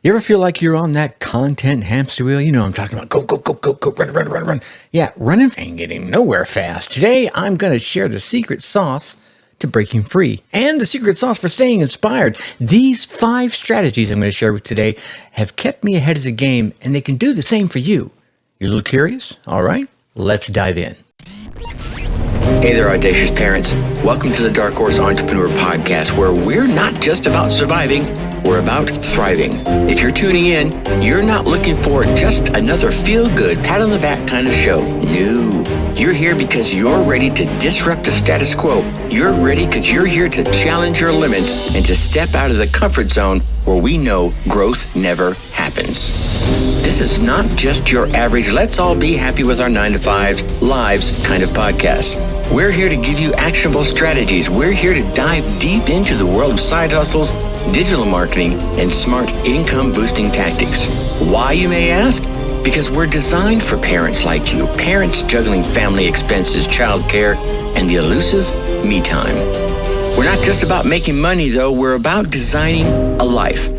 You ever feel like you're on that content hamster wheel? You know what I'm talking about. Go, go, go, go, go, run, run, run, run. Yeah, running ain't getting nowhere fast. Today, I'm going to share the secret sauce to breaking free and the secret sauce for staying inspired. These 5 strategies I'm going to share with today have kept me ahead of the game, and they can do the same for you. You a little curious? All right, let's dive in. Hey there, audacious parents. Welcome to the Dark Horse Entrepreneur Podcast, where we're not just about surviving, we're about thriving. If you're tuning in, you're not looking for just another feel-good, pat-on-the-back kind of show. No, you're here because you're ready to disrupt the status quo. You're ready because you're here to challenge your limits and to step out of the comfort zone where we know growth never happens. This is not just your average, let's all be happy with our 9-to-5 lives kind of podcast. We're here to give you actionable strategies. We're here to dive deep into the world of side hustles, digital marketing, and smart income-boosting tactics. Why, you may ask? Because we're designed for parents like you, parents juggling family expenses, childcare, and the elusive me time. We're not just about making money, though. We're about designing a life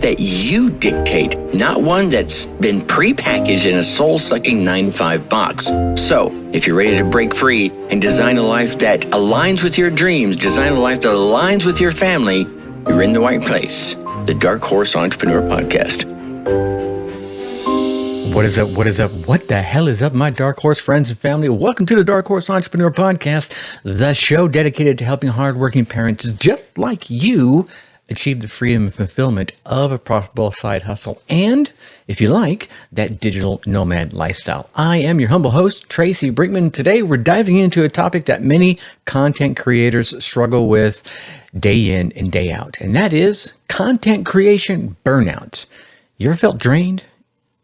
that you dictate, not one that's been prepackaged in a soul-sucking 9-to-5 box. So, if you're ready to break free and design a life that aligns with your dreams, design a life that aligns with your family, you're in the right place. The Dark Horse Entrepreneur Podcast. What is up? What is up? What the hell is up, my Dark Horse friends and family? Welcome to the Dark Horse Entrepreneur Podcast, the show dedicated to helping hardworking parents just like you achieve the freedom and fulfillment of a profitable side hustle and, if you like, that digital nomad lifestyle. I am your humble host, Tracy Brinkman. Today, we're diving into a topic that many content creators struggle with day in and day out, and that is content creation burnout. You ever felt drained?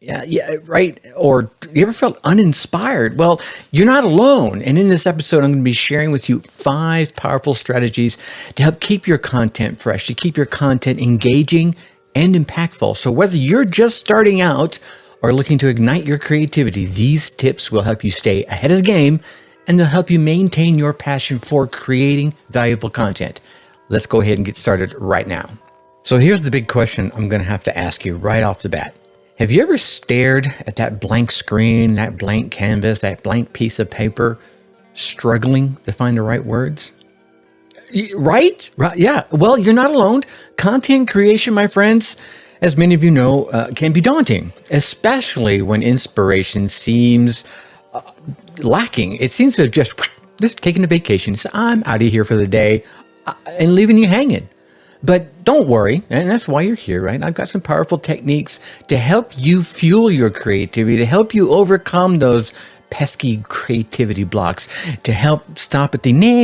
Yeah, right. Or you ever felt uninspired? Well, you're not alone. And in this episode, I'm going to be sharing with you 5 powerful strategies to help keep your content fresh, to keep your content engaging and impactful. So whether you're just starting out or looking to ignite your creativity, these tips will help you stay ahead of the game and they'll help you maintain your passion for creating valuable content. Let's go ahead and get started right now. So here's the big question I'm going to have to ask you right off the bat. Have you ever stared at that blank screen, that blank canvas, that blank piece of paper, struggling to find the right words? Right? Yeah. Well, you're not alone. Content creation, my friends, as many of you know, can be daunting, especially when inspiration seems lacking. It seems to have just taken a vacation. So I'm out of here for the day and leaving you hanging. But don't worry, and that's why you're here, right? I've got some powerful techniques to help you fuel your creativity, to help you overcome those pesky creativity blocks, to help stop at the na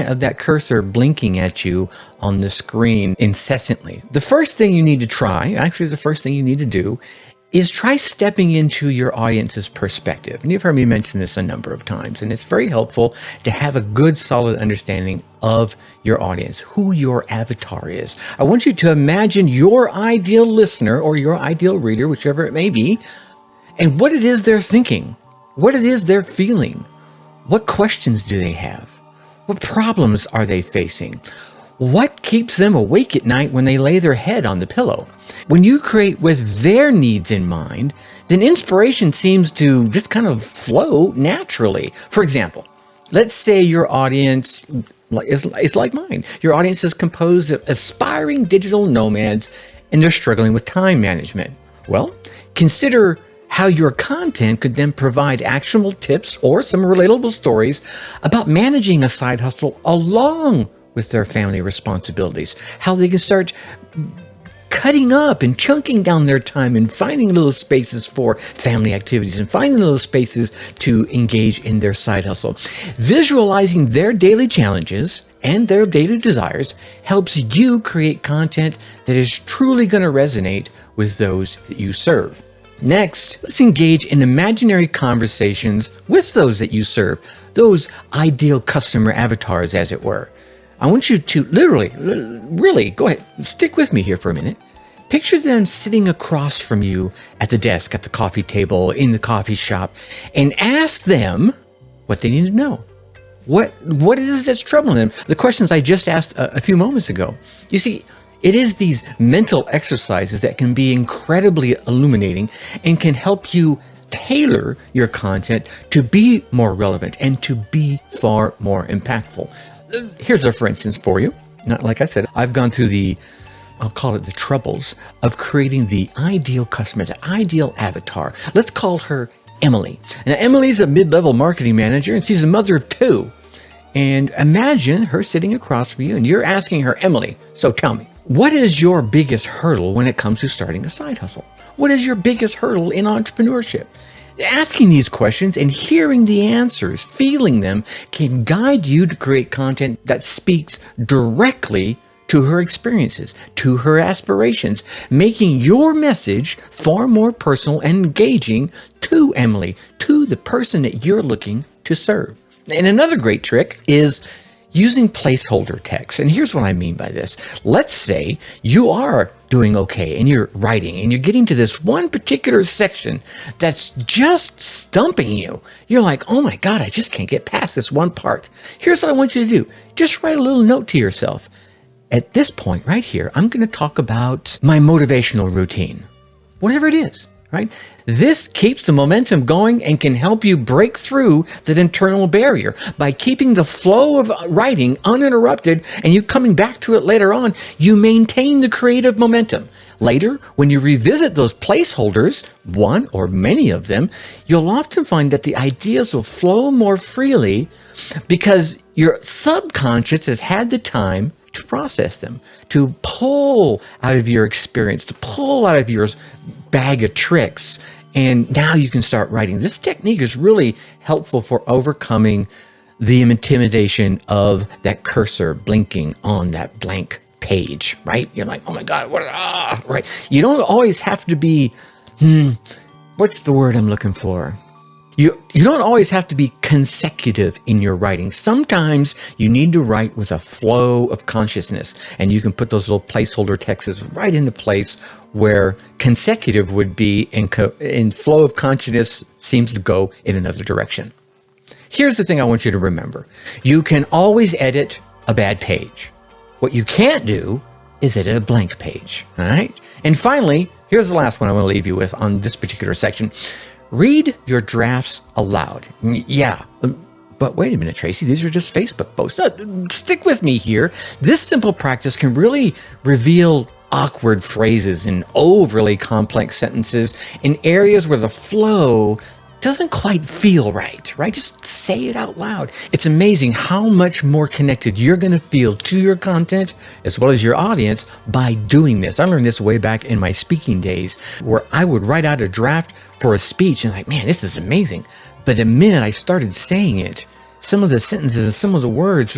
of that cursor blinking at you on the screen incessantly. The first thing you need to try, actually the first thing you need to do, is try stepping into your audience's perspective. And you've heard me mention this a number of times, and it's very helpful to have a good, solid understanding of your audience, who your avatar is. I want you to imagine your ideal listener or your ideal reader, whichever it may be, and what it is they're thinking, what it is they're feeling, what questions do they have, what problems are they facing, what keeps them awake at night when they lay their head on the pillow. When you create with their needs in mind, then inspiration seems to just kind of flow naturally. For example, let's say your audience is like mine. Your audience is composed of aspiring digital nomads and they're struggling with time management. Well, consider how your content could then provide actionable tips or some relatable stories about managing a side hustle along with their family responsibilities, how they can start cutting up and chunking down their time and finding little spaces for family activities and finding little spaces to engage in their side hustle. Visualizing their daily challenges and their daily desires helps you create content that is truly going to resonate with those that you serve. Next, let's engage in imaginary conversations with those that you serve, those ideal customer avatars, as it were. I want you to really, go ahead, stick with me here for a minute. Picture them sitting across from you at the desk, at the coffee table, in the coffee shop, and ask them what they need to know. What it is that's troubling them. The questions I just asked a few moments ago. You see, It is these mental exercises that can be incredibly illuminating and can help you tailor your content to be more relevant and to be far more impactful. Here's a for instance for you. Not like I said, I've gone through I'll call it the troubles of creating the ideal customer, the ideal avatar. Let's call her Emily. Now, Emily's a mid-level marketing manager and she's a mother of 2. And imagine her sitting across from you and you're asking her, Emily, so tell me, what is your biggest hurdle when it comes to starting a side hustle? What is your biggest hurdle in entrepreneurship? Asking these questions and hearing the answers, feeling them, can guide you to create content that speaks directly to her experiences, to her aspirations, making your message far more personal and engaging to Emily, to the person that you're looking to serve. And another great trick is using placeholder text. And here's what I mean by this. Let's say you are doing okay and you're writing and you're getting to this one particular section that's just stumping you. You're like, oh my God, I just can't get past this one part. Here's what I want you to do. Just write a little note to yourself. At this point right here, I'm going to talk about my motivational routine, whatever it is, right? This keeps the momentum going and can help you break through that internal barrier by keeping the flow of writing uninterrupted, and you coming back to it later on, you maintain the creative momentum. Later, when you revisit those placeholders, one or many of them, you'll often find that the ideas will flow more freely because your subconscious has had the time to process them, to pull out of your experience, to pull out of your bag of tricks, and now you can start writing. This technique is really helpful for overcoming the intimidation of that cursor blinking on that blank page, right? You're like, oh my God, right? You don't always have to be, what's the word I'm looking for? You don't always have to be consecutive in your writing. Sometimes you need to write with a flow of consciousness, and you can put those little placeholder texts right into place where consecutive would be in flow of consciousness seems to go in another direction. Here's the thing I want you to remember. You can always edit a bad page. What you can't do is edit a blank page, all right? And finally, here's the last one I want to leave you with on this particular section. Read your drafts aloud. Yeah, but wait a minute, Tracy, these are just Facebook posts. No, stick with me here. This simple practice can really reveal awkward phrases and overly complex sentences in areas where the flow doesn't quite feel right? Just say it out loud. It's amazing how much more connected you're going to feel to your content as well as your audience by doing this. I learned this way back in my speaking days where I would write out a draft for a speech and like, man, this is amazing. But the minute I started saying it, some of the sentences and some of the words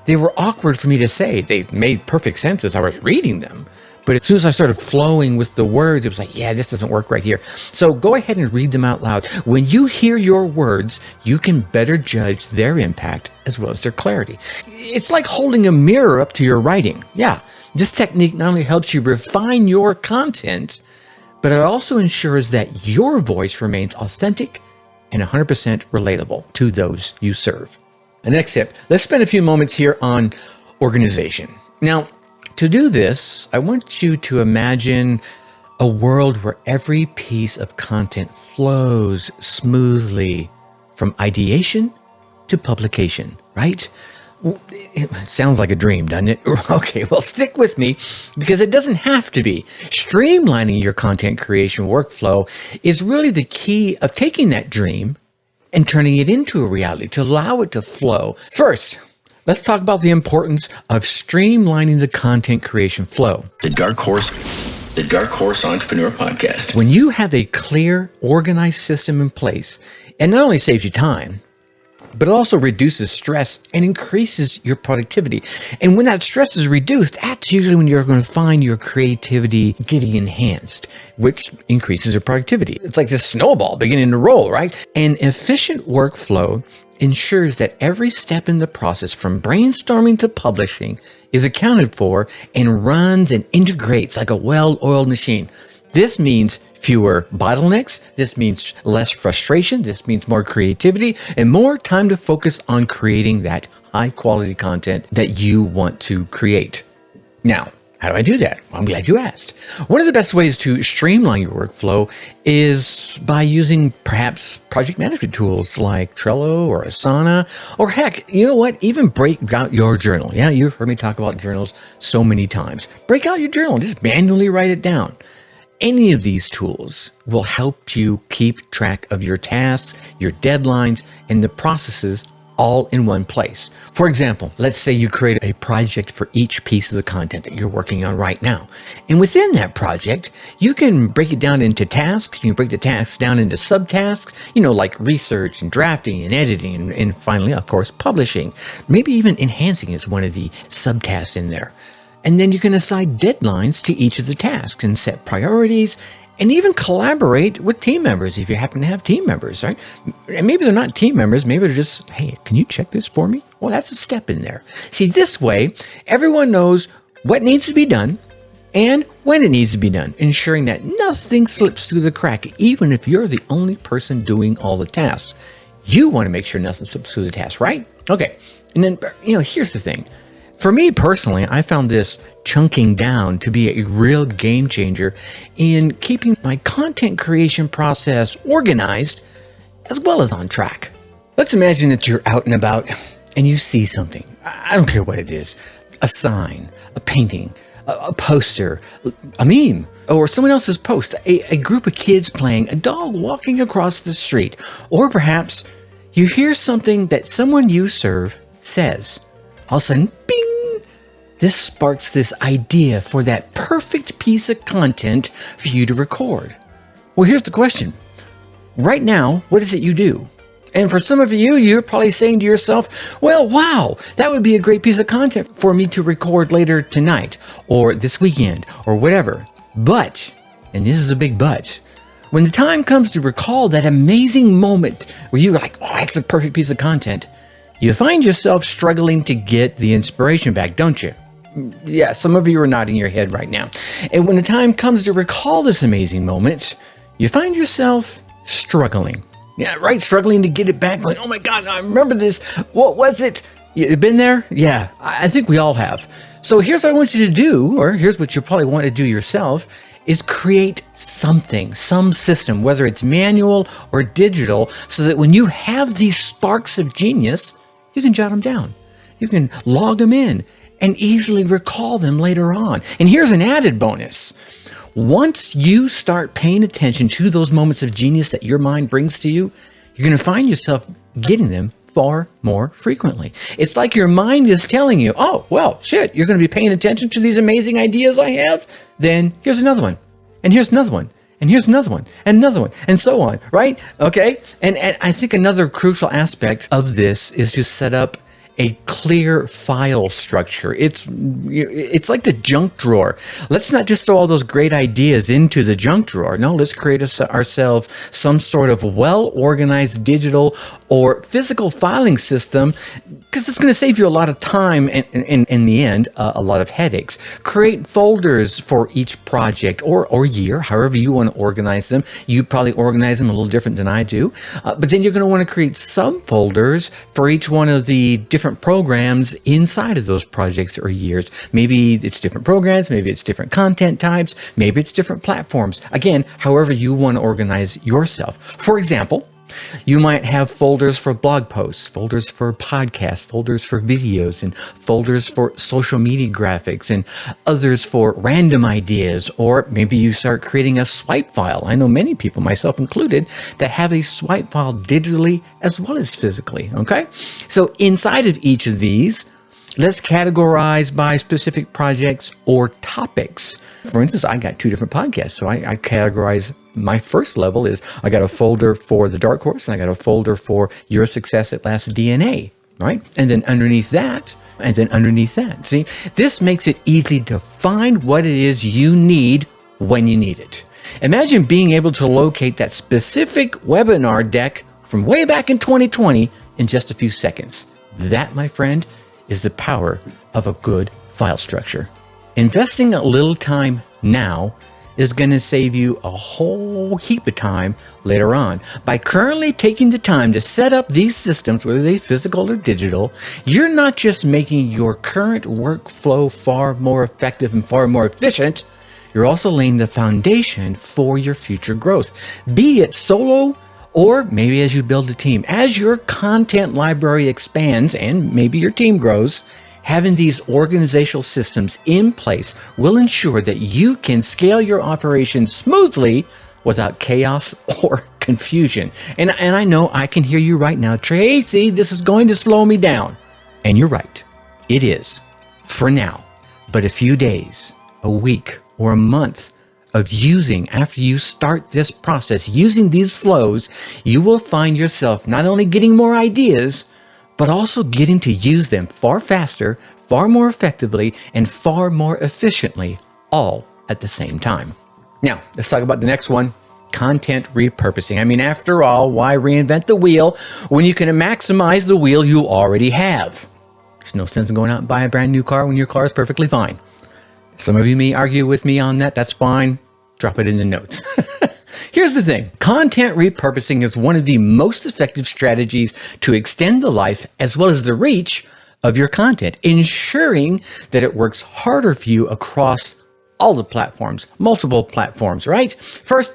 they were awkward for me to say. They made perfect sense as I was reading them. But as soon as I started flowing with the words, it was like, yeah, this doesn't work right here. So go ahead and read them out loud. When you hear your words, you can better judge their impact as well as their clarity. It's like holding a mirror up to your writing. Yeah, this technique not only helps you refine your content, but it also ensures that your voice remains authentic and 100% relatable to those you serve. The next tip, let's spend a few moments here on organization. Now, to do this, I want you to imagine a world where every piece of content flows smoothly from ideation to publication, right? It sounds like a dream, doesn't it? Okay, well, stick with me because it doesn't have to be. Streamlining your content creation workflow is really the key of taking that dream and turning it into a reality to allow it to flow. First, let's talk about the importance of streamlining the content creation flow. The Dark Horse Entrepreneur Podcast. When you have a clear, organized system in place, it not only saves you time, but it also reduces stress and increases your productivity. And when that stress is reduced, that's usually when you're going to find your creativity getting enhanced, which increases your productivity. It's like this snowball beginning to roll, right? An efficient workflow ensures that every step in the process from brainstorming to publishing is accounted for and runs and integrates like a well-oiled machine. This means fewer bottlenecks. This means less frustration. This means more creativity and more time to focus on creating that high quality content that you want to create. Now, How do I do that? Well, I'm glad you asked. One of the best ways to streamline your workflow is by using perhaps project management tools like Trello or Asana, or heck, you know what? Even break out your journal. Yeah, you've heard me talk about journals so many times. Break out your journal, just manually write it down. Any of these tools will help you keep track of your tasks, your deadlines, and the processes all in one place. For example, let's say you create a project for each piece of the content that you're working on right now. And within that project, you can break it down into tasks. You can break the tasks down into subtasks, like research and drafting and editing and finally, of course, publishing. Maybe even enhancing is one of the subtasks in there. And then you can assign deadlines to each of the tasks and set priorities and even collaborate with team members if you happen to have team members, right? And maybe they're not team members. Maybe they're just, hey, can you check this for me? Well, that's a step in there. See, this way, everyone knows what needs to be done and when it needs to be done, ensuring that nothing slips through the crack, even if you're the only person doing all the tasks. You want to make sure nothing slips through the task, right? Okay. And then, here's the thing. For me personally, I found this chunking down to be a real game changer in keeping my content creation process organized as well as on track. Let's imagine that you're out and about and you see something. I don't care what it is. A sign, a painting, a poster, a meme, or someone else's post, a group of kids playing, a dog walking across the street, or perhaps you hear something that someone you serve says. All of a sudden, bing! This sparks this idea for that perfect piece of content for you to record. Well, here's the question. Right now, what is it you do? And for some of you, you're probably saying to yourself, well, wow, that would be a great piece of content for me to record later tonight or this weekend or whatever. But, and this is a big but, when the time comes to recall that amazing moment where you're like, oh, that's a perfect piece of content, you find yourself struggling to get the inspiration back, don't you? Yeah, some of you are nodding your head right now. And when the time comes to recall this amazing moment, you find yourself struggling. Yeah, right, struggling to get it back, going, oh my God, I remember this. What was it? You been there? Yeah, I think we all have. So here's what I want you to do, or here's what you probably want to do yourself, is create something, some system, whether it's manual or digital, so that when you have these sparks of genius, you can jot them down. You can log them in and easily recall them later on. And here's an added bonus. Once you start paying attention to those moments of genius that your mind brings to you, you're going to find yourself getting them far more frequently. It's like your mind is telling you, oh, well, shit, you're going to be paying attention to these amazing ideas I have? Then here's another one. And here's another one. And here's another one, and another one, and so on, right? Okay? And I think another crucial aspect of this is to set up a clear file structure. It's like the junk drawer. Let's not just throw all those great ideas into the junk drawer. No, let's create ourselves some sort of well-organized digital or physical filing system, because it's going to save you a lot of time and in the end, a lot of headaches. Create folders for each project or year, however you want to organize them. You probably organize them a little different than I do. But then you're going to want to create subfolders for each one of the different programs inside of those projects or years. Maybe it's different programs, maybe it's different content types, maybe it's different platforms. Again, however you want to organize yourself. For example, you might have folders for blog posts, folders for podcasts, folders for videos, and folders for social media graphics, and others for random ideas. Or maybe you start creating a swipe file. I know many people, myself included, that have a swipe file digitally as well as physically. Okay? So inside of each of these, let's categorize by specific projects or topics. For instance, I got 2 different podcasts, so I categorize. My first level is I got a folder for the Dark Horse, and I got a folder for Your Success at Last DNA, right? And then underneath that, and then underneath that. See, this makes it easy to find what it is you need when you need it. Imagine being able to locate that specific webinar deck from way back in 2020 in just a few seconds. That, my friend, is the power of a good file structure. Investing a little time now is going to save you a whole heap of time later on. By currently taking the time to set up these systems, whether they're physical or digital, you're not just making your current workflow far more effective and far more efficient, you're also laying the foundation for your future growth, be it solo or maybe as you build a team. As your content library expands and maybe your team grows, having these organizational systems in place will ensure that you can scale your operations smoothly without chaos or confusion. And I know I can hear you right now, Tracy, this is going to slow me down. And you're right, it is for now. But a few days, a week, or a month of using, after you start this process, using these flows, you will find yourself not only getting more ideas, but also getting to use them far faster, far more effectively, and far more efficiently, all at the same time. Now, let's talk about the next one, content repurposing. I mean, after all, why reinvent the wheel when you can maximize the wheel you already have? There's no sense in going out and buying a brand new car when your car is perfectly fine. Some of you may argue with me on that. That's fine. Drop it in the notes. Here's the thing. Content repurposing is one of the most effective strategies to extend the life as well as the reach of your content, ensuring that it works harder for you across all the platforms, multiple platforms, right? First,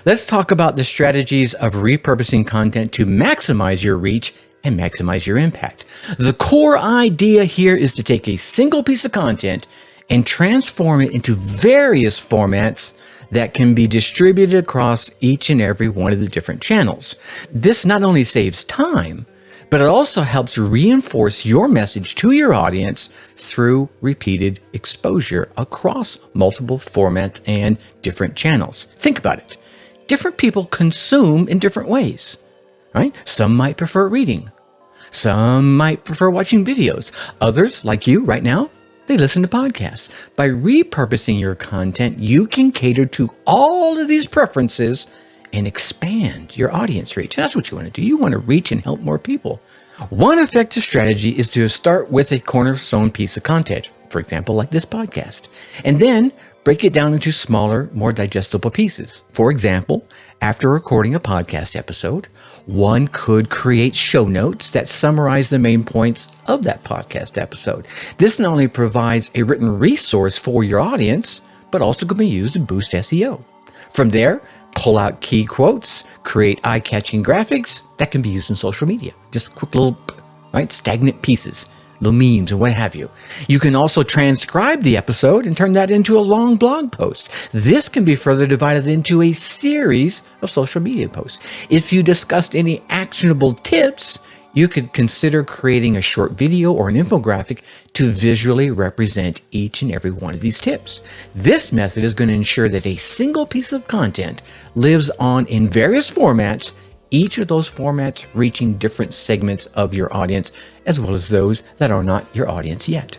let's talk about the strategies of repurposing content to maximize your reach and maximize your impact. The core idea here is to take a single piece of content and transform it into various formats that can be distributed across each and every one of the different channels. This not only saves time, but it also helps reinforce your message to your audience through repeated exposure across multiple formats and different channels. Think about it. Different people consume in different ways, right? Some might prefer reading. Some might prefer watching videos. Others, like you right now, they listen to podcasts. By repurposing your content, you can cater to all of these preferences and expand your audience reach. That's what you want to do. You want to reach and help more people. One effective strategy is to start with a cornerstone piece of content, for example, like this podcast, and then break it down into smaller, more digestible pieces. For example, after recording a podcast episode, one could create show notes that summarize the main points of that podcast episode. This not only provides a written resource for your audience, but also can be used to boost SEO. From there, pull out key quotes, create eye-catching graphics that can be used in social media. Just quick little, right, stagnant pieces, little memes and what have you. You can also transcribe the episode and turn that into a long blog post. This can be further divided into a series of social media posts. If you discussed any actionable tips, you could consider creating a short video or an infographic to visually represent each and every one of these tips. This method is going to ensure that a single piece of content lives on in various formats, each of those formats reaching different segments of your audience, as well as those that are not your audience yet.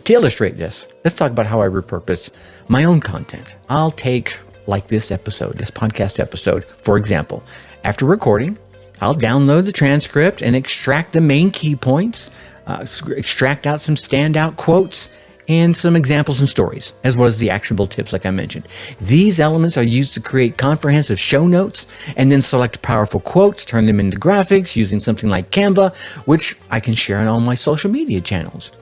To illustrate this, let's talk about how I repurpose my own content. I'll take, like this episode, this podcast episode, for example. After recording, I'll download the transcript and extract the main key points, extract out some standout quotes, and some examples and stories, as well as the actionable tips like I mentioned. These elements are used to create comprehensive show notes and then select powerful quotes, turn them into graphics using something like Canva, which I can share on all my social media channels.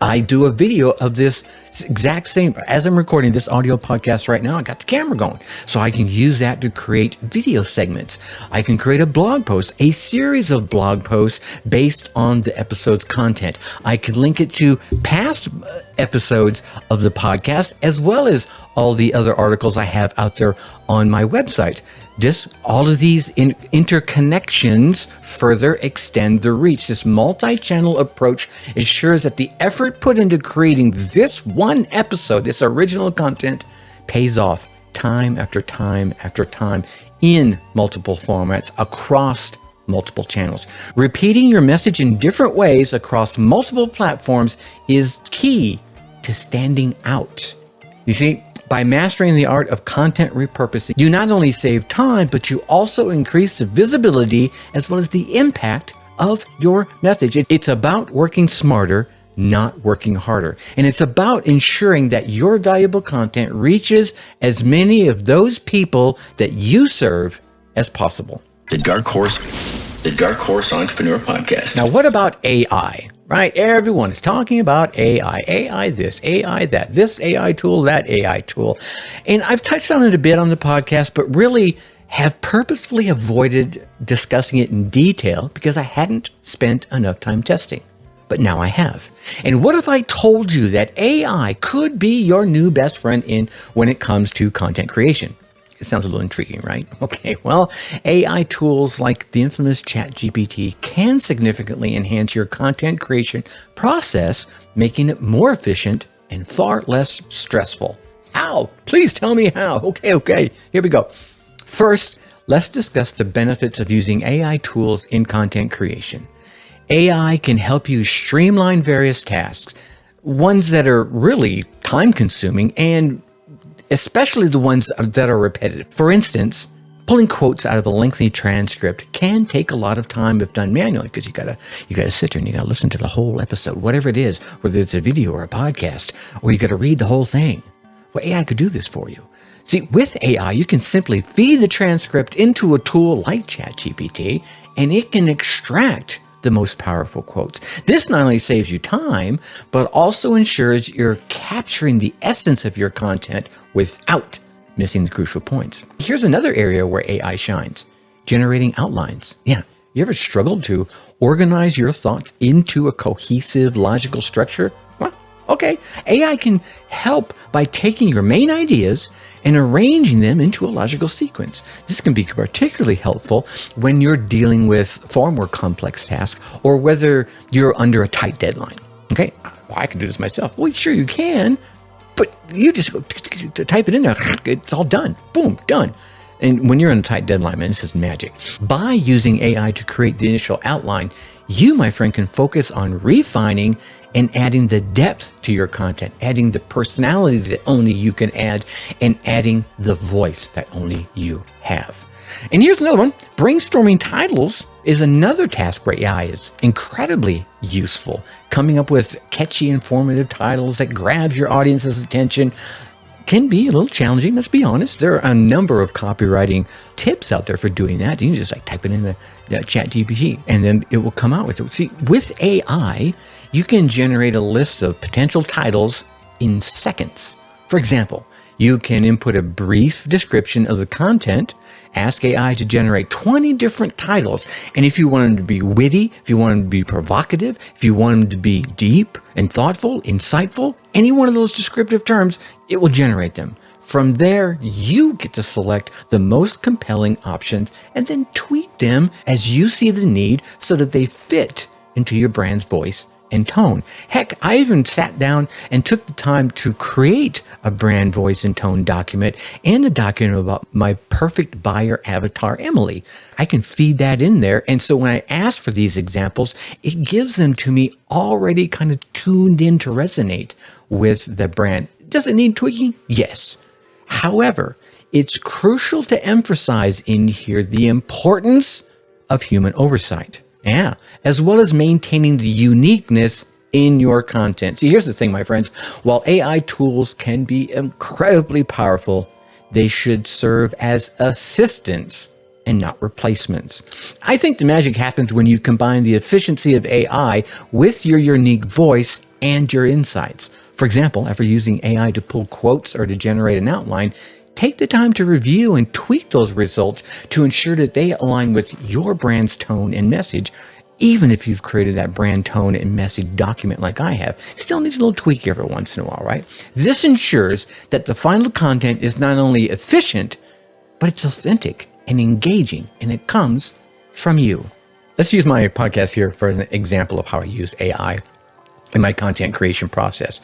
I do a video of this exact same, as I'm recording this audio podcast right now, I got the camera going. So I can use that to create video segments. I can create a blog post, a series of blog posts based on the episode's content. I can link it to past episodes of the podcast, as well as all the other articles I have out there on my website. Just all of these interconnections further extend the reach. This multi-channel approach ensures that the effort put into creating this one episode, this original content, pays off time after time after time in multiple formats across multiple channels. Repeating your message in different ways across multiple platforms is key to standing out. You see, by mastering the art of content repurposing, you not only save time, but you also increase the visibility as well as the impact of your message. It's about working smarter, not working harder. And it's about ensuring that your valuable content reaches as many of those people that you serve as possible. The Dark Horse Entrepreneur Podcast. Now, what about AI? Right? Everyone is talking about AI. AI this, AI that, this AI tool, that AI tool. And I've touched on it a bit on the podcast, but really have purposefully avoided discussing it in detail because I hadn't spent enough time testing. But now I have. And what if I told you that AI could be your new best friend when it comes to content creation? It sounds a little intriguing, right? Okay, well, AI tools like the infamous ChatGPT can significantly enhance your content creation process, making it more efficient and far less stressful. How? Please tell me how. Okay, here we go. First, let's discuss the benefits of using AI tools in content creation. AI can help you streamline various tasks, ones that are really time-consuming and especially the ones that are repetitive. For instance, pulling quotes out of a lengthy transcript can take a lot of time if done manually because you gotta sit there and you gotta listen to the whole episode, whatever it is, whether it's a video or a podcast, or you gotta read the whole thing. Well, AI could do this for you. See, with AI, you can simply feed the transcript into a tool like ChatGPT, and it can extract the most powerful quotes. This not only saves you time, but also ensures you're capturing the essence of your content without missing the crucial points. Here's another area where AI shines, generating outlines. Yeah, you ever struggled to organize your thoughts into a cohesive, logical structure? Well, okay, AI can help by taking your main ideas and arranging them into a logical sequence. This can be particularly helpful when you're dealing with far more complex tasks or whether you're under a tight deadline. Okay, well, I can do this myself. Well, sure you can, but you just go type it in there. It's all done. Boom, done. And when you're on a tight deadline, man, this is magic. By using AI to create the initial outline, you, my friend, can focus on refining and adding the depth to your content, adding the personality that only you can add, and adding the voice that only you have. And here's another one. Brainstorming titles is another task where AI is incredibly useful. Coming up with catchy, informative titles that grabs your audience's attention can be a little challenging, let's be honest. There are a number of copywriting tips out there for doing that. You can just type it in the ChatGPT and then it will come out with it. See, with AI, you can generate a list of potential titles in seconds. For example, you can input a brief description of the content, ask AI to generate 20 different titles. And if you want them to be witty, if you want them to be provocative, if you want them to be deep and thoughtful, insightful, any one of those descriptive terms, it will generate them. From there, you get to select the most compelling options and then tweak them as you see the need so that they fit into your brand's voice and tone. Heck, I even sat down and took the time to create a brand voice and tone document and a document about my perfect buyer avatar, Emily. I can feed that in there. And so when I ask for these examples, it gives them to me already kind of tuned in to resonate with the brand. Does it need tweaking? Yes. However, it's crucial to emphasize in here the importance of human oversight. Yeah, as well as maintaining the uniqueness in your content. See, here's the thing, my friends. While AI tools can be incredibly powerful, they should serve as assistants and not replacements. I think the magic happens when you combine the efficiency of AI with your unique voice and your insights. For example, after using AI to pull quotes or to generate an outline, take the time to review and tweak those results to ensure that they align with your brand's tone and message. Even if you've created that brand tone and message document like I have, it still needs a little tweak every once in a while, right? This ensures that the final content is not only efficient, but it's authentic and engaging, and it comes from you. Let's use my podcast here for an example of how I use AI in my content creation process.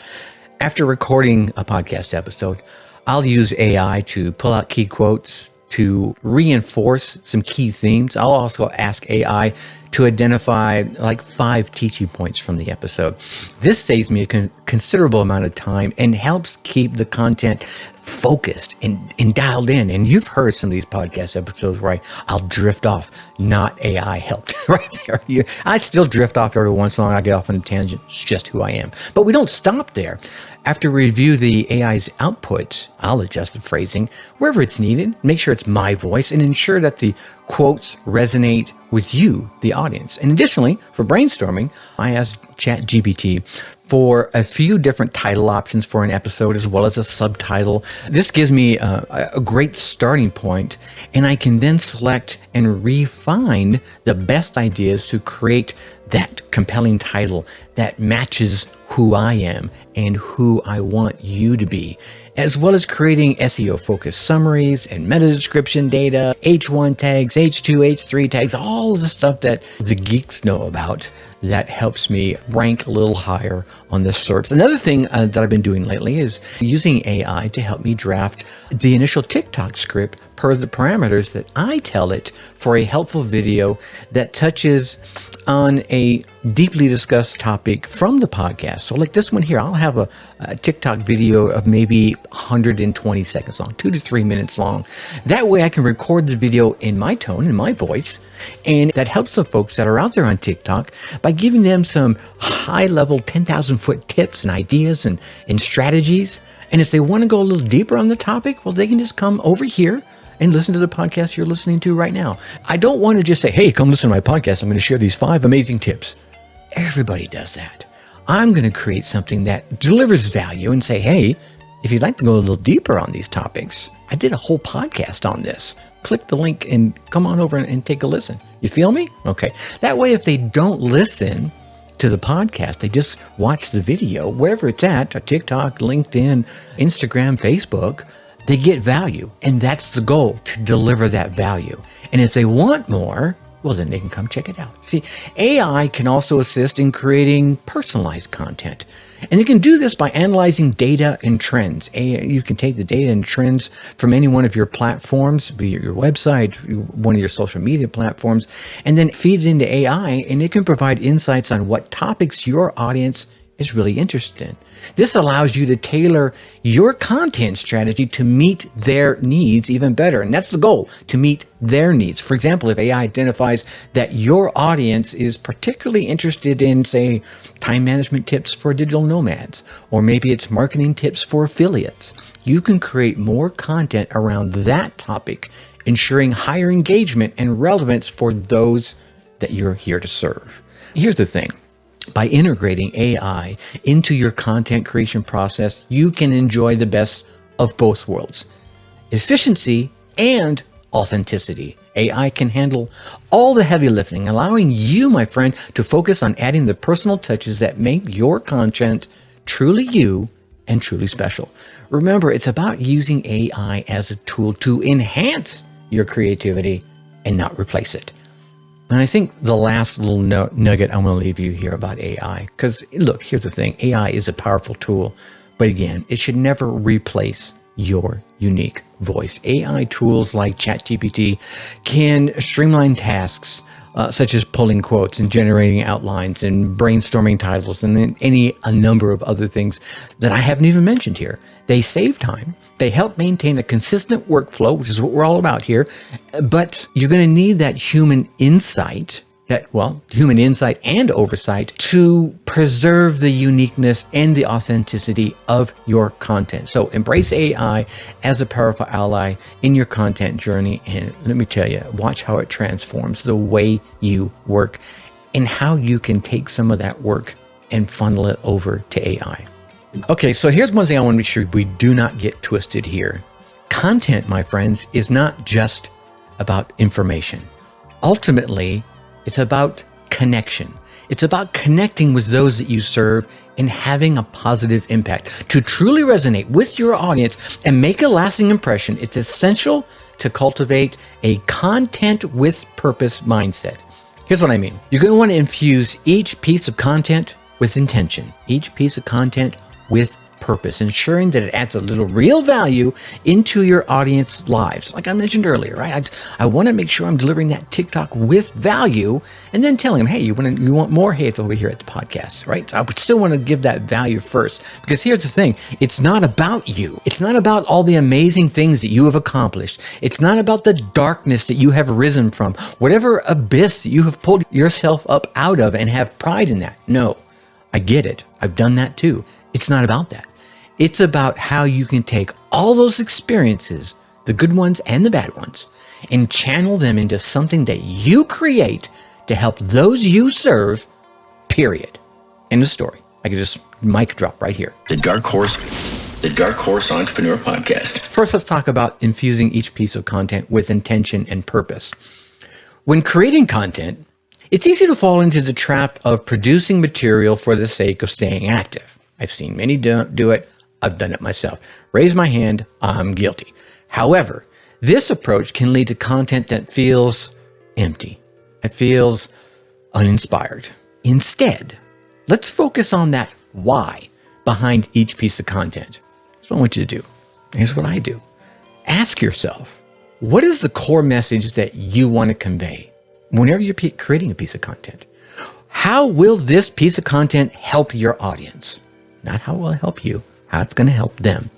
After recording a podcast episode, I'll use AI to pull out key quotes, to reinforce some key themes. I'll also ask AI to identify like 5 teaching points from the episode. This saves me a considerable amount of time and helps keep the content focused and dialed in. And you've heard some of these podcast episodes where I'll drift off. Not AI helped right there. I still drift off every once in a while. I get off on a tangent. It's just who I am. But we don't stop there. After we review the AI's output, I'll adjust the phrasing wherever it's needed, make sure it's my voice, and ensure that the quotes resonate with you, the audience. And additionally, for brainstorming, I asked ChatGPT for a few different title options for an episode as well as a subtitle. This gives me a great starting point, and I can then select and refine the best ideas to create that compelling title that matches who I am and who I want you to be, as well as creating SEO-focused summaries and meta description data, H1 tags, H2, H3 tags, all of the stuff that the geeks know about that helps me rank a little higher on the SERPs. Another thing that I've been doing lately is using AI to help me draft the initial TikTok script per the parameters that I tell it for a helpful video that touches on a deeply discussed topic from the podcast. So like this one here, I'll have a TikTok video of maybe 120 seconds long, 2 to 3 minutes long. That way I can record the video in my tone, in my voice, and that helps the folks that are out there on TikTok by giving them some high-level 10,000-foot tips and ideas and strategies. And if they want to go a little deeper on the topic, well, they can just come over here and listen to the podcast you're listening to right now. I don't want to just say, hey, come listen to my podcast. I'm going to share these 5 amazing tips. Everybody does that. I'm going to create something that delivers value and say, hey, if you'd like to go a little deeper on these topics, I did a whole podcast on this. Click the link and come on over and take a listen. You feel me? Okay. That way, if they don't listen to the podcast, they just watch the video, wherever it's at, TikTok, LinkedIn, Instagram, Facebook, they get value. And that's the goal, to deliver that value. And if they want more, well, then they can come check it out. See, AI can also assist in creating personalized content. And they can do this by analyzing data and trends. You can take the data and trends from any one of your platforms, be it your website, one of your social media platforms, and then feed it into AI, and it can provide insights on what topics your audience is really interested in. This allows you to tailor your content strategy to meet their needs even better. And that's the goal, to meet their needs. For example, if AI identifies that your audience is particularly interested in, say, time management tips for digital nomads, or maybe it's marketing tips for affiliates, you can create more content around that topic, ensuring higher engagement and relevance for those that you're here to serve. Here's the thing. By integrating AI into your content creation process, you can enjoy the best of both worlds, efficiency and authenticity. AI can handle all the heavy lifting, allowing you, my friend, to focus on adding the personal touches that make your content truly you and truly special. Remember, it's about using AI as a tool to enhance your creativity and not replace it. And I think the last little nugget I'm going to leave you here about AI, because look, here's the thing. AI is a powerful tool, but again, it should never replace your unique voice. AI tools like ChatGPT can streamline tasks such as pulling quotes and generating outlines and brainstorming titles and a number of other things that I haven't even mentioned here. They save time. They help maintain a consistent workflow, which is what we're all about here. But you're going to need that human insight, human insight and oversight to preserve the uniqueness and the authenticity of your content. So embrace AI as a powerful ally in your content journey. And let me tell you, watch how it transforms the way you work and how you can take some of that work and funnel it over to AI. Okay, so here's one thing I want to make sure we do not get twisted here. Content, my friends, is not just about information. Ultimately, it's about connection. It's about connecting with those that you serve and having a positive impact. To truly resonate with your audience and make a lasting impression, it's essential to cultivate a content with purpose mindset. Here's what I mean. You're going to want to infuse each piece of content with intention, each piece of content with purpose, ensuring that it adds a little real value into your audience lives. Like I mentioned earlier, right? I want to make sure I'm delivering that TikTok with value and then telling them, hey, you want more? Hey, it's over here at the podcast, right? I would still want to give that value first, because here's the thing. It's not about you. It's not about all the amazing things that you have accomplished. It's not about the darkness that you have risen from, whatever abyss that you have pulled yourself up out of and have pride in that. No, I get it. I've done that too. It's not about that. It's about how you can take all those experiences, the good ones and the bad ones, and channel them into something that you create to help those you serve, period. End of story. I could just mic drop right here. The Dark Horse Entrepreneur Podcast. First, let's talk about infusing each piece of content with intention and purpose. When creating content, it's easy to fall into the trap of producing material for the sake of staying active. I've seen many do it. I've done it myself. Raise my hand. I'm guilty. However, this approach can lead to content that feels empty. It feels uninspired. Instead, let's focus on that why behind each piece of content. That's what I want you to do. Here's what I do. Ask yourself, what is the core message that you want to convey whenever you're creating a piece of content? How will this piece of content help your audience? Not how it will help you, how it's going to help them.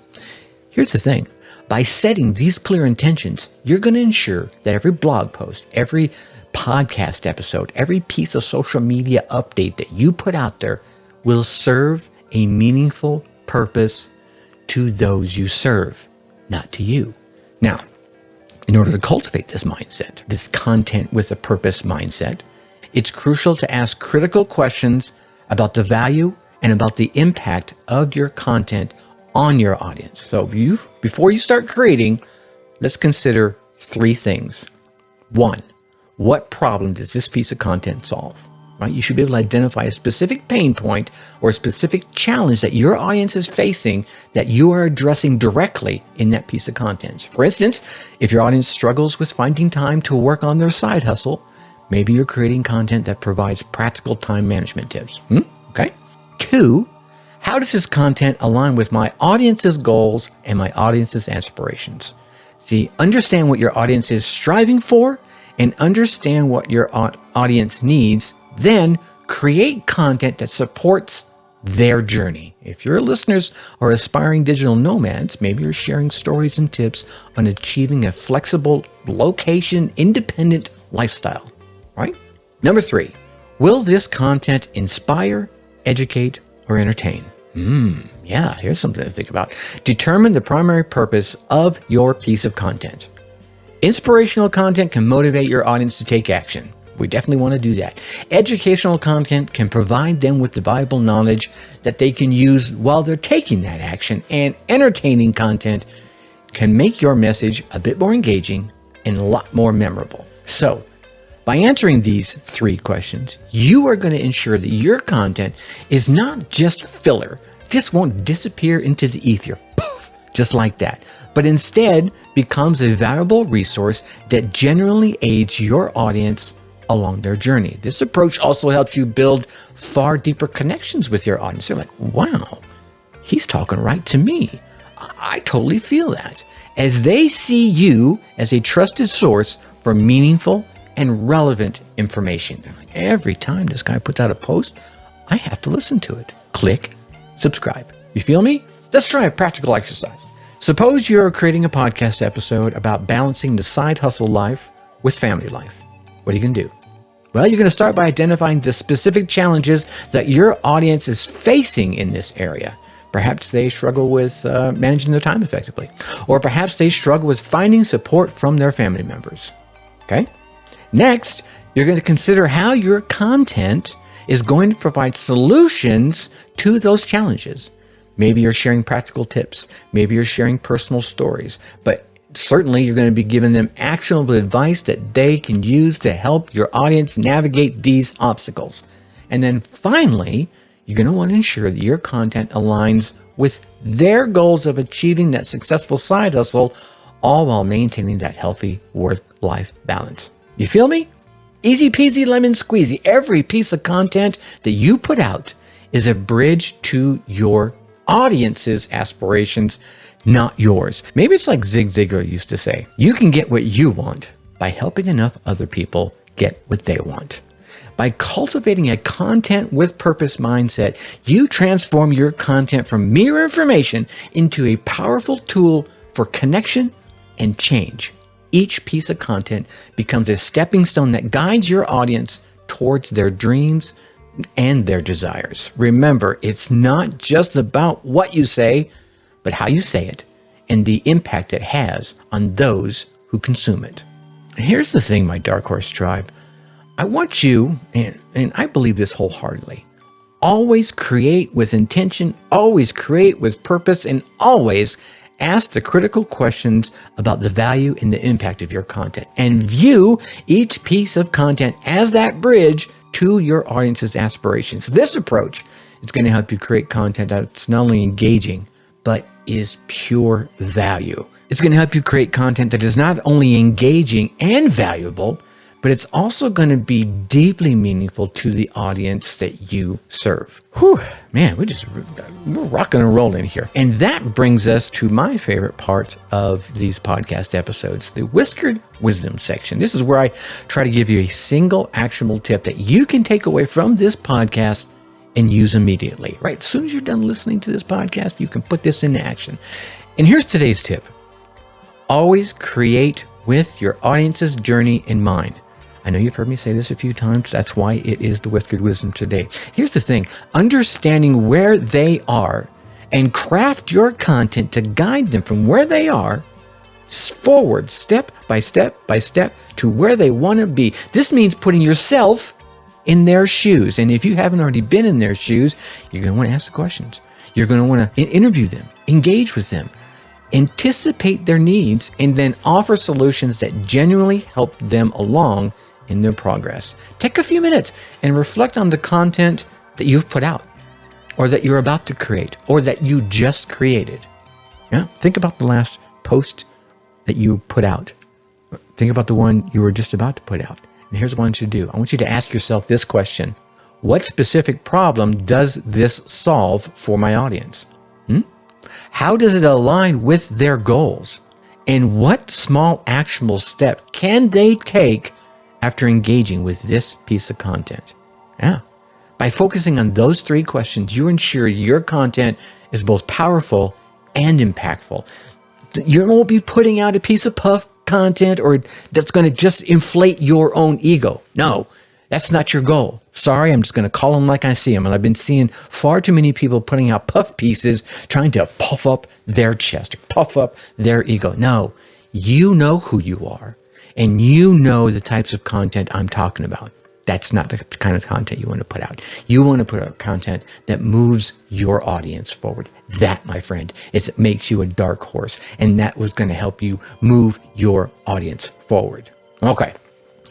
Here's the thing. By setting these clear intentions, you're going to ensure that every blog post, every podcast episode, every piece of social media update that you put out there will serve a meaningful purpose to those you serve, not to you. Now, in order to cultivate this mindset, this content with a purpose mindset, it's crucial to ask critical questions about the value and about the impact of your content on your audience. So before you start creating, let's consider three things. One, what problem does this piece of content solve? Right? You should be able to identify a specific pain point or a specific challenge that your audience is facing that you are addressing directly in that piece of content. For instance, if your audience struggles with finding time to work on their side hustle, maybe you're creating content that provides practical time management tips. Okay. Two, how does this content align with my audience's goals and my audience's aspirations? See, understand what your audience is striving for and understand what your audience needs. Then create content that supports their journey. If your listeners are aspiring digital nomads, maybe you're sharing stories and tips on achieving a flexible, location-independent lifestyle, right? Number three, will this content inspire, educate, or entertain? Yeah, here's something to think about. Determine the primary purpose of your piece of content. Inspirational content can motivate your audience to take action. We definitely want to do that. Educational content can provide them with the valuable knowledge that they can use while they're taking that action. And entertaining content can make your message a bit more engaging and a lot more memorable. So, by answering these three questions, you are going to ensure that your content is not just filler, just won't disappear into the ether, poof, just like that, but instead becomes a valuable resource that genuinely aids your audience along their journey. This approach also helps you build far deeper connections with your audience. They're like, wow, he's talking right to me. I totally feel that. As they see you as a trusted source for meaningful and relevant information. They're like, every time this guy puts out a post, I have to listen to it. Click, subscribe. You feel me? Let's try a practical exercise. Suppose you're creating a podcast episode about balancing the side hustle life with family life. What are you going to do? Well, you're going to start by identifying the specific challenges that your audience is facing in this area. Perhaps they struggle with managing their time effectively, or perhaps they struggle with finding support from their family members. Okay? Next, you're going to consider how your content is going to provide solutions to those challenges. Maybe you're sharing practical tips. Maybe you're sharing personal stories. But certainly, you're going to be giving them actionable advice that they can use to help your audience navigate these obstacles. And then finally, you're going to want to ensure that your content aligns with their goals of achieving that successful side hustle, all while maintaining that healthy work-life balance. You feel me? Easy peasy lemon squeezy. Every piece of content that you put out is a bridge to your audience's aspirations, not yours. Maybe it's like Zig Ziglar used to say, you can get what you want by helping enough other people get what they want. By cultivating a content with purpose mindset, you transform your content from mere information into a powerful tool for connection and change. Each piece of content becomes a stepping stone that guides your audience towards their dreams and their desires. Remember, it's not just about what you say, but how you say it and the impact it has on those who consume it. Here's the thing, my Dark Horse tribe. I want you, and I believe this wholeheartedly, always create with intention, always create with purpose, and always ask the critical questions about the value and the impact of your content, and view each piece of content as that bridge to your audience's aspirations. This approach is going to help you create content that's not only engaging, but is pure value. It's going to help you create content that is not only engaging and valuable, but it's also going to be deeply meaningful to the audience that you serve. Whew, man, we're rocking and rolling here. And that brings us to my favorite part of these podcast episodes, the Whiskered Wisdom section. This is where I try to give you a single actionable tip that you can take away from this podcast and use immediately, right? As soon as you're done listening to this podcast, you can put this into action. And here's today's tip. Always create with your audience's journey in mind. I know you've heard me say this a few times. That's why it is the Whiskered Wisdom today. Here's the thing. Understanding where they are and craft your content to guide them from where they are forward, step by step by step to where they want to be. This means putting yourself in their shoes. And if you haven't already been in their shoes, you're going to want to ask the questions. You're going to want to interview them, engage with them, anticipate their needs, and then offer solutions that genuinely help them along in their progress. Take a few minutes and reflect on the content that you've put out, or that you're about to create, or that you just created. Yeah, think about the last post that you put out. Think about the one you were just about to put out. And here's what I want you to do. I want you to ask yourself this question. What specific problem does this solve for my audience? How does it align with their goals? And what small actionable step can they take after engaging with this piece of content? Yeah. By focusing on those three questions, you ensure your content is both powerful and impactful. You won't be putting out a piece of puff content or that's going to just inflate your own ego. No, that's not your goal. Sorry, I'm just going to call them like I see them. And I've been seeing far too many people putting out puff pieces, trying to puff up their chest, or puff up their ego. No, you know who you are, and you know the types of content I'm talking about. That's not the kind of content you want to put out. You want to put out content that moves your audience forward. That, my friend, makes you a dark horse, and that was going to help you move your audience forward. Okay.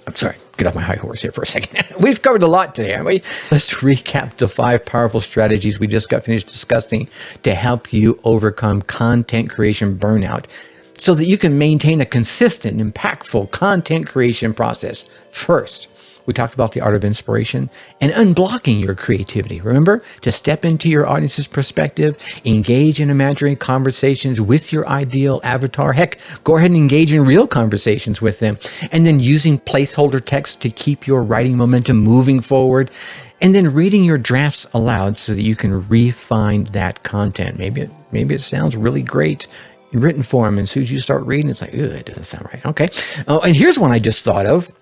I'm sorry, get off my high horse here for a second. We've covered a lot today, haven't we? Let's recap the 5 powerful strategies we just got finished discussing to help you overcome content creation burnout so that you can maintain a consistent, impactful content creation process. First, we talked about the art of inspiration and unblocking your creativity. Remember, to step into your audience's perspective, engage in imaginary conversations with your ideal avatar. Heck, go ahead and engage in real conversations with them. And then using placeholder text to keep your writing momentum moving forward. And then reading your drafts aloud so that you can refine that content. Maybe it sounds really great in written form. And as soon as you start reading, it's like, it doesn't sound right. Okay. Oh, and here's one I just thought of.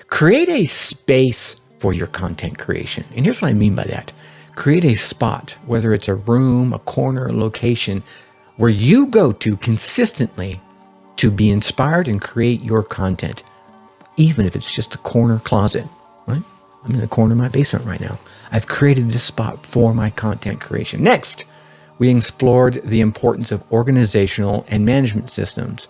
Create a space for your content creation. And here's what I mean by that. Create a spot, whether it's a room, a corner, a location, where you go to consistently to be inspired and create your content, even if it's just a corner closet, right? I'm in the corner of my basement right now. I've created this spot for my content creation. Next, we explored the importance of organizational and management systems.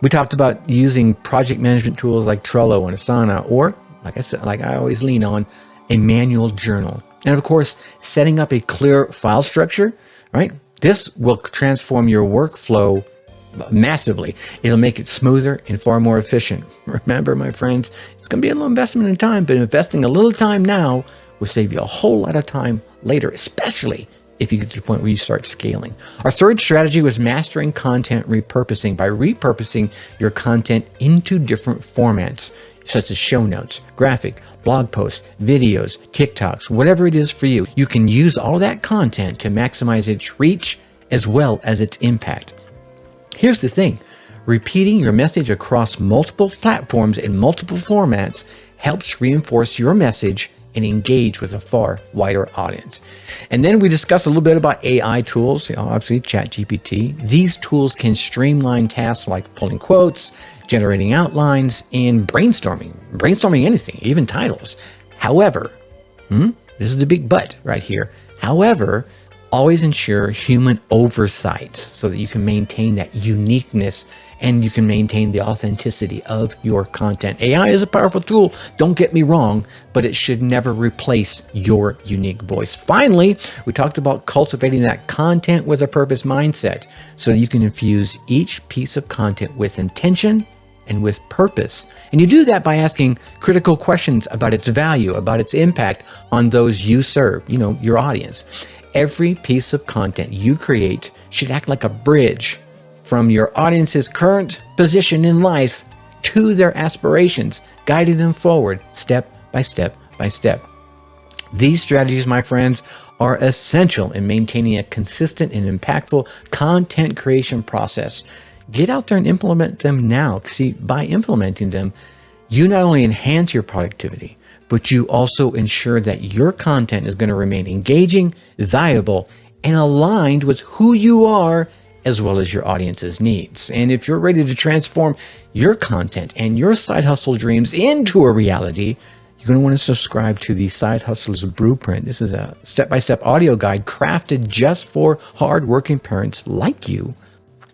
We talked about using project management tools like Trello and Asana, or, like I said, like I always lean on, a manual journal. And of course, setting up a clear file structure, right? This will transform your workflow massively. It'll make it smoother and far more efficient. Remember, my friends, it's going to be a little investment in time, but investing a little time now will save you a whole lot of time later, especially if you get to the point where you start scaling. Our third strategy was mastering content repurposing by repurposing your content into different formats, such as show notes, graphic, blog posts, videos, TikToks, whatever it is for you. You can use all that content to maximize its reach as well as its impact. Here's the thing. Repeating your message across multiple platforms in multiple formats helps reinforce your message and engage with a far wider audience. And then we discussed a little bit about AI tools, obviously ChatGPT. These tools can streamline tasks like pulling quotes, generating outlines, and brainstorming anything, even titles. However, this is the big but right here. However, always ensure human oversight so that you can maintain that uniqueness and you can maintain the authenticity of your content. AI is a powerful tool, don't get me wrong, but it should never replace your unique voice. Finally, we talked about cultivating that content with a purpose mindset so that you can infuse each piece of content with intention and with purpose. And you do that by asking critical questions about its value, about its impact on those you serve, your audience. Every piece of content you create should act like a bridge from your audience's current position in life to their aspirations, guiding them forward step by step by step. These strategies, my friends, are essential in maintaining a consistent and impactful content creation process. Get out there and implement them now. See, by implementing them, you not only enhance your productivity, but you also ensure that your content is going to remain engaging, valuable, and aligned with who you are as well as your audience's needs. And if you're ready to transform your content and your side hustle dreams into a reality, you're going to want to subscribe to the Side Hustlers Blueprint. This is a step-by-step audio guide crafted just for hardworking parents like you.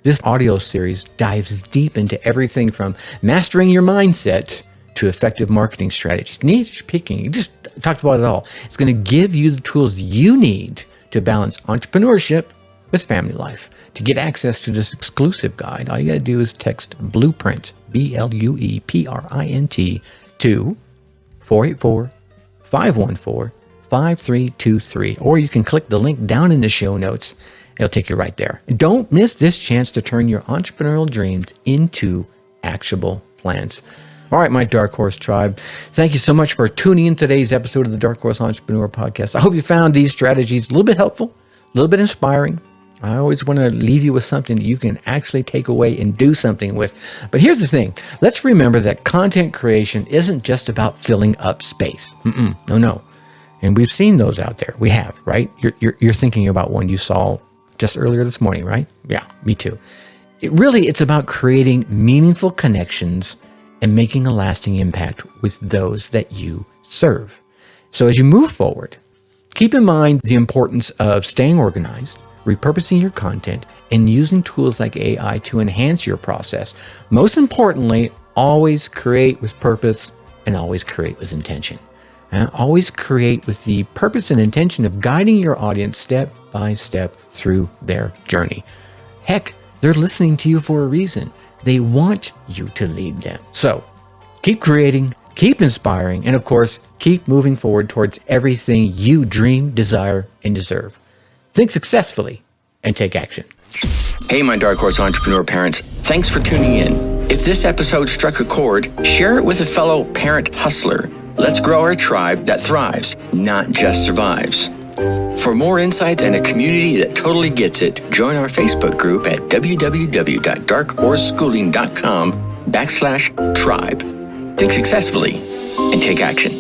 This audio series dives deep into everything from mastering your mindset to effective marketing strategies, niche picking. You just talked about it all. It's going to give you the tools you need to balance entrepreneurship with family life. To get access to this exclusive guide, all you got to do is text Blueprint, BLUEPRINT, to 484-514-5323. Or you can click the link down in the show notes. It'll take you right there. And don't miss this chance to turn your entrepreneurial dreams into actionable plans. All right, my Dark Horse tribe, thank you so much for tuning in today's episode of the Dark Horse Entrepreneur Podcast. I hope you found these strategies a little bit helpful, a little bit inspiring. I always want to leave you with something that you can actually take away and do something with. But here's the thing. Let's remember that content creation isn't just about filling up space. No. And we've seen those out there. We have, right? You're thinking about one you saw just earlier this morning, right? Yeah, me too. It's about creating meaningful connections and making a lasting impact with those that you serve. So as you move forward, keep in mind the importance of staying organized, repurposing your content, and using tools like AI to enhance your process. Most importantly, always create with purpose and always create with intention. Always create with the purpose and intention of guiding your audience step by step through their journey. Heck, they're listening to you for a reason. They want you to lead them. So keep creating, keep inspiring, and of course, keep moving forward towards everything you dream, desire, and deserve. Think successfully and take action. Hey, my Dark Horse Entrepreneur parents, thanks for tuning in. If this episode struck a chord, share it with a fellow parent hustler. Let's grow our tribe that thrives, not just survives. For more insights and a community that totally gets it, join our Facebook group at www.darkhorseschooling.com/tribe. Think successfully and take action.